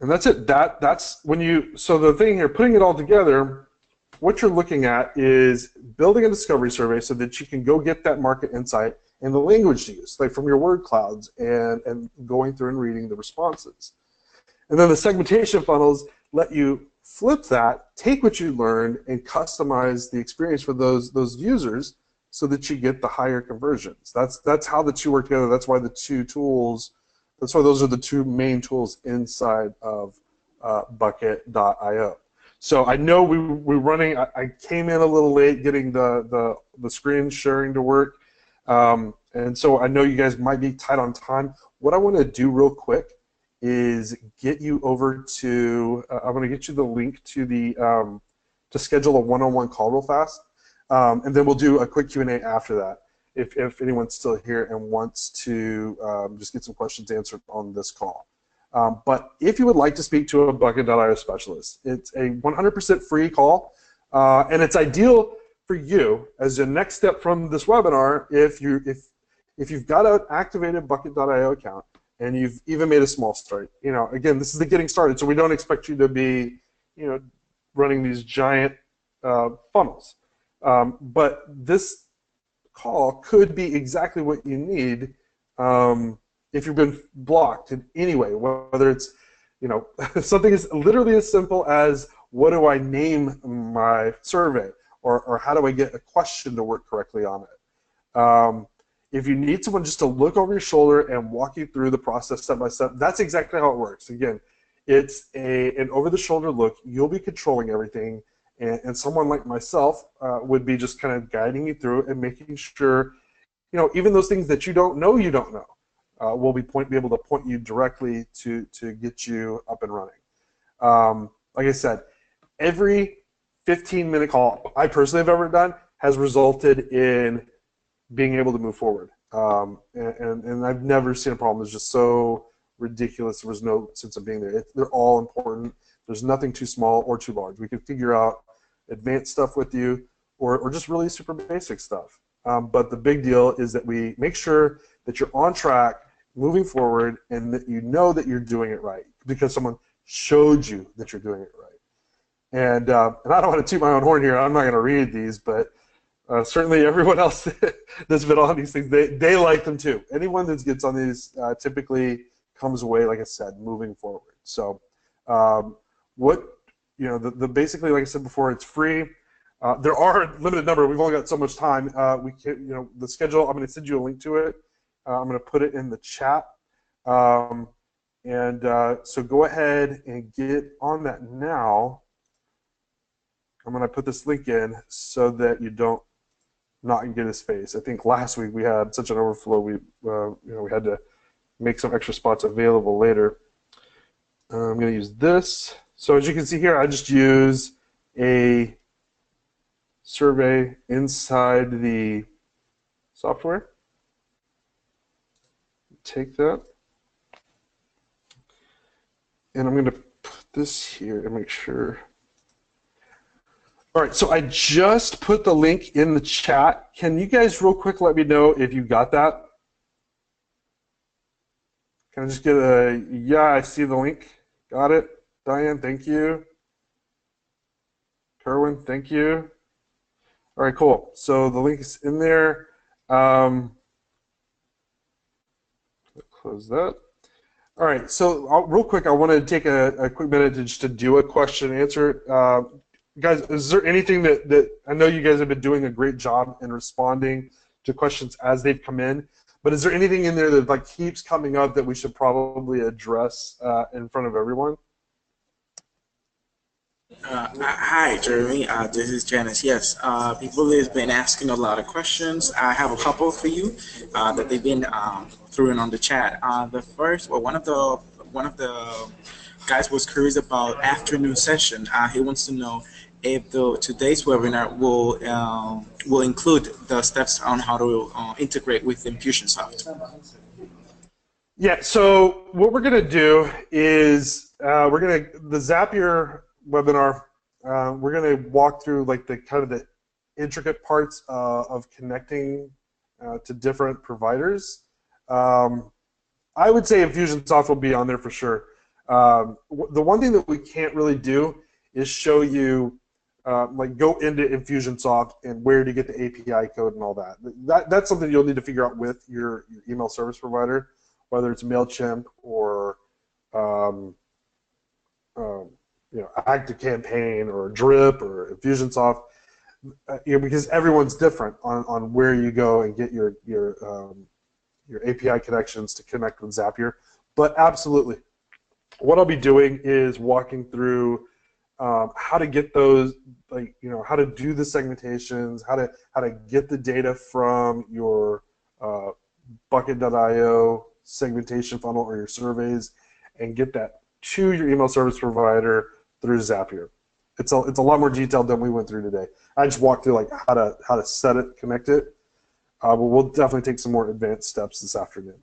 And that's it. That's when you, so the thing here, putting it all together, what you're looking at is building a discovery survey so that you can go get that market insight and the language to use, like from your word clouds and going through and reading the responses. And then the segmentation funnels let you flip that, take what you learned, and customize the experience for those users so that you get the higher conversions. That's how the two work together. That's why the two tools, that's why those are the two main tools inside of bucket.io. So I know we're running, I came in a little late getting the screen sharing to work. And so I know you guys might be tight on time. What I want to do real quick is get you over to, I'm going to get you the link to the, to schedule a one-on-one call real fast. And then we'll do a quick Q&A after that if anyone's still here and wants to just get some questions answered on this call. But if you would like to speak to a bucket.io specialist, it's a 100% free call, and it's ideal for you as a next step from this webinar if you've got an activated bucket.io account and you've even made a small start. You know, again, this is the getting started, so we don't expect you to be, you know, running these giant funnels. But this call could be exactly what you need if you've been blocked in any way, whether it's, you know, something as literally as simple as what do I name my survey, or how do I get a question to work correctly on it. If you need someone just to look over your shoulder and walk you through the process step by step, that's exactly how it works. Again, it's an over-the-shoulder look. You'll be controlling everything, and someone like myself would be just kind of guiding you through and making sure, you know, even those things that you don't know, we'll be able to point you directly to get you up and running. Like I said, every 15-minute call I personally have ever done has resulted in being able to move forward. And I've never seen a problem. It's just so ridiculous. There was no sense of being there. They're all important. There's nothing too small or too large. We can figure out advanced stuff with you or just really super basic stuff. But the big deal is that we make sure that you're on track, moving forward, and that you know that you're doing it right because someone showed you that you're doing it right. And I don't want to toot my own horn here. I'm not going to read these, but certainly everyone else that's been on these things, they like them too. Anyone that gets on these typically comes away, like I said, moving forward. So basically, like I said before, it's free. There are a limited number. We've only got so much time. We can, the schedule, I'm going to send you a link to it. I'm going to put it in the chat. So go ahead and get on that now. I'm going to put this link in so that you don't not get a space. I think last week we had such an overflow. We had to make some extra spots available later. I'm going to use this. So as you can see here, I just use a survey inside the software. Take that, and I'm going to put this here and make sure. All right, so I just put the link in the chat. Can you guys real quick let me know if you got that? Can I just get a, yeah, I see the link. Got it. Diane, thank you. Kerwin, thank you. All right, cool. So the link is in there. Close that. All right, so real quick, I want to take a quick minute just to do a question and answer. Guys, is there anything that I know you guys have been doing a great job in responding to questions as they've come in, but is there anything in there that like keeps coming up that we should probably address in front of everyone? Hi, Jeremy. This is Janice. Yes, people have been asking a lot of questions. I have a couple for you that they've been throwing on the chat. The first, well, one of the guys was curious about afternoon session. He wants to know if today's webinar will include the steps on how to integrate with Infusionsoft. Yeah. So what we're going to do is the Zapier webinar. We're going to walk through like the kind of the intricate parts of connecting to different providers, I would say Infusionsoft will be on there for sure. The one thing that we can't really do is show you, like, go into Infusionsoft and where to get the API code and all that. That's something you'll need to figure out with your email service provider, whether it's MailChimp or ActiveCampaign or Drip or Infusionsoft, because everyone's different on where you go and get your API connections to connect with Zapier. But absolutely, what I'll be doing is walking through how to get those, how to do the segmentations, how to get the data from your bucket.io segmentation funnel or your surveys, and get that to your email service provider through Zapier. It's a lot more detailed than we went through today. I just walked through like how to set it, connect it. But we'll definitely take some more advanced steps this afternoon.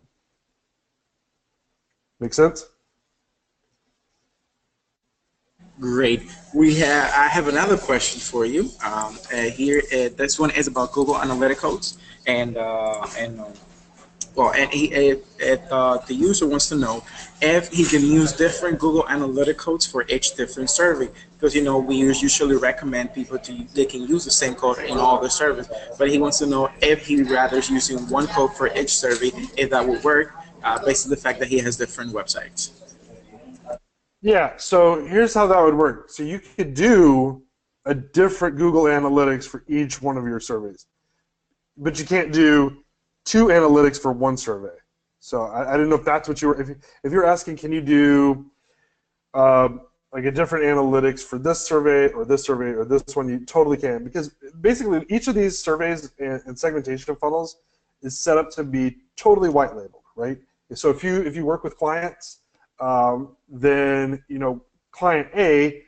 Make sense? Great. I have another question for you. This one is about Google Analytics, the user wants to know if he can use different Google Analytic codes for each different survey. Because we usually recommend people they can use the same code in all the surveys, but he wants to know if he rather using one code for each survey, if that would work, based on the fact that he has different websites. Yeah, so here's how that would work. So you could do a different Google Analytics for each one of your surveys, but you can't do two analytics for one survey. So I don't know if that's what you were. If you're asking, can you do like a different analytics for this survey or this one, you totally can, because basically each of these surveys and segmentation funnels is set up to be totally white labeled, right? So if you work with clients, then client A,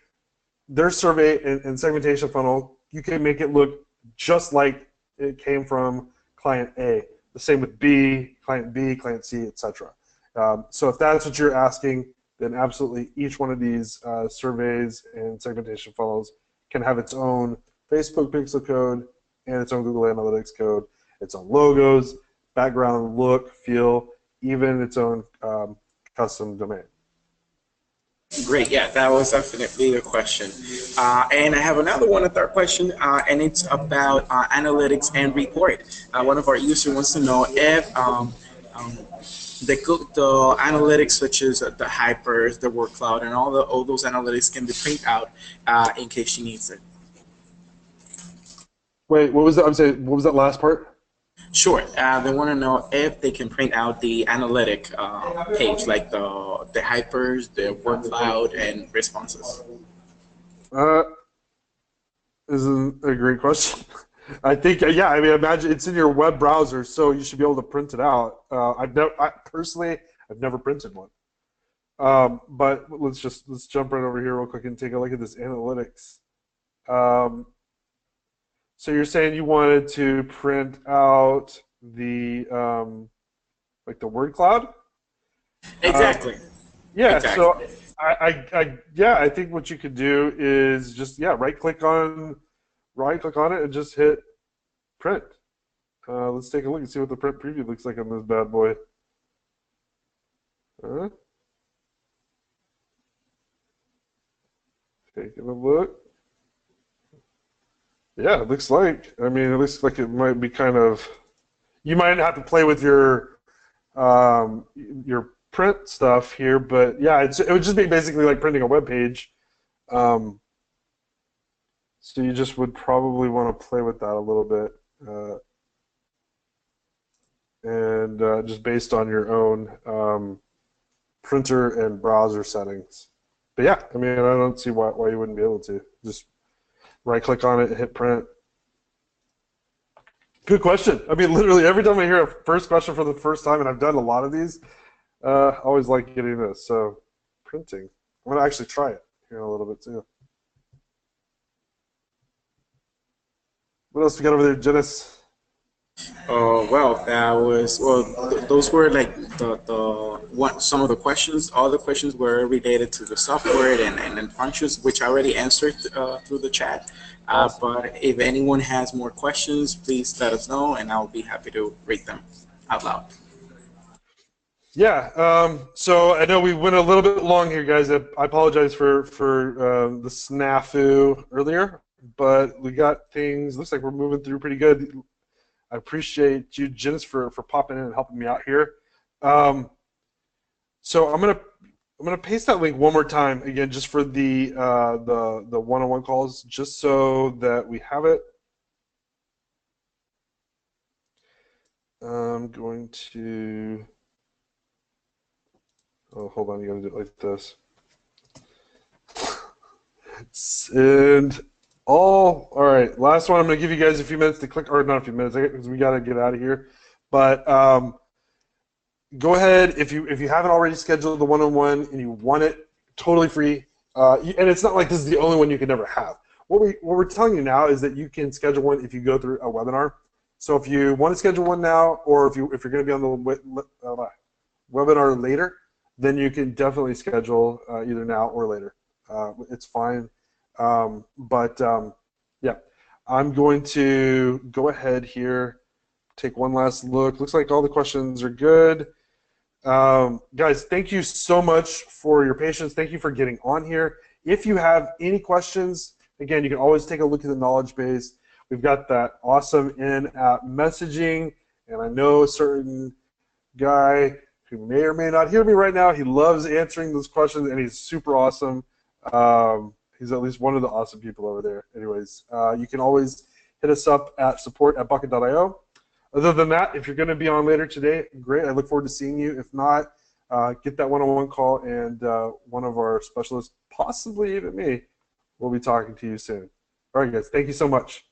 their survey and segmentation funnel, you can make it look just like it came from client A. The same with B, client C, etc. So if that's what you're asking, then absolutely each one of these surveys and segmentation funnels can have its own Facebook pixel code and its own Google Analytics code, its own logos, background, look, feel, even its own custom domain. Great, yeah, that was definitely a question. And I have a third question, and it's about analytics and report. One of our users wants to know if the analytics, such as the hypers, the word cloud, and all those analytics can be printed out in case she needs it. Wait, what was that? I'm saying, what was that last part? Sure. They want to know if they can print out the analytic page, like the hypers, the word cloud, and responses. This is a great question. I think, yeah, I mean, imagine it's in your web browser, so you should be able to print it out. Personally, I've never printed one. But let's jump right over here real quick and take a look at this analytics. So you're saying you wanted to print out the like the word cloud? Exactly. Yeah. Exactly. So I think what you could do is just right click on it and just hit print. Let's take a look and see what the print preview looks like on this bad boy. Taking a look. Yeah, it looks like. I mean, it looks like it might be kind of. You might have to play with your print stuff here, but yeah, it would just be basically like printing a web page. So you just would probably want to play with that a little bit, and just based on your own printer and browser settings. But yeah, I mean, I don't see why you wouldn't be able to. Just right-click on it and hit print. Good question. I mean, literally every time I hear a first question for the first time, and I've done a lot of these, I always like getting this. So, printing. I'm going to actually try it here in a little bit, too. What else we got over there, Janice? Well, that was those were like the what some of the questions. All the questions were related to the software and functions, which I already answered through the chat. Awesome. But if anyone has more questions, please let us know, and I'll be happy to read them out loud. Yeah. So I know we went a little bit long here, guys. I apologize for the snafu earlier, but we got things. Looks like we're moving through pretty good. I appreciate you, Janice, for popping in and helping me out here. Um, so I'm gonna paste that link one more time again, just for the one-on-one calls, just so that we have it. I'm going to. Oh, hold on. You gotta do it like this. And all right. Last one. I'm gonna give you guys a few minutes to click, or not a few minutes, because we gotta get out of here. But go ahead if you haven't already scheduled the one-on-one and you want it totally free. And it's not like this is the only one you can never have. What we're telling you now is that you can schedule one if you go through a webinar. So if you want to schedule one now, or if you're going to be on the webinar later, then you can definitely schedule either now or later. It's fine. Yeah, I'm going to go ahead here, take one last look. Looks like all the questions are good. Guys, thank you so much for your patience. Thank you for getting on here. If you have any questions, again, you can always take a look at the knowledge base. We've got that awesome in-app messaging, and I know a certain guy who may or may not hear me right now. He loves answering those questions, and he's super awesome. He's at least one of the awesome people over there. Anyways, you can always hit us up at support@bucket.io. Other than that, if you're going to be on later today, great. I look forward to seeing you. If not, get that one-on-one call, and one of our specialists, possibly even me, will be talking to you soon. All right, guys. Thank you so much.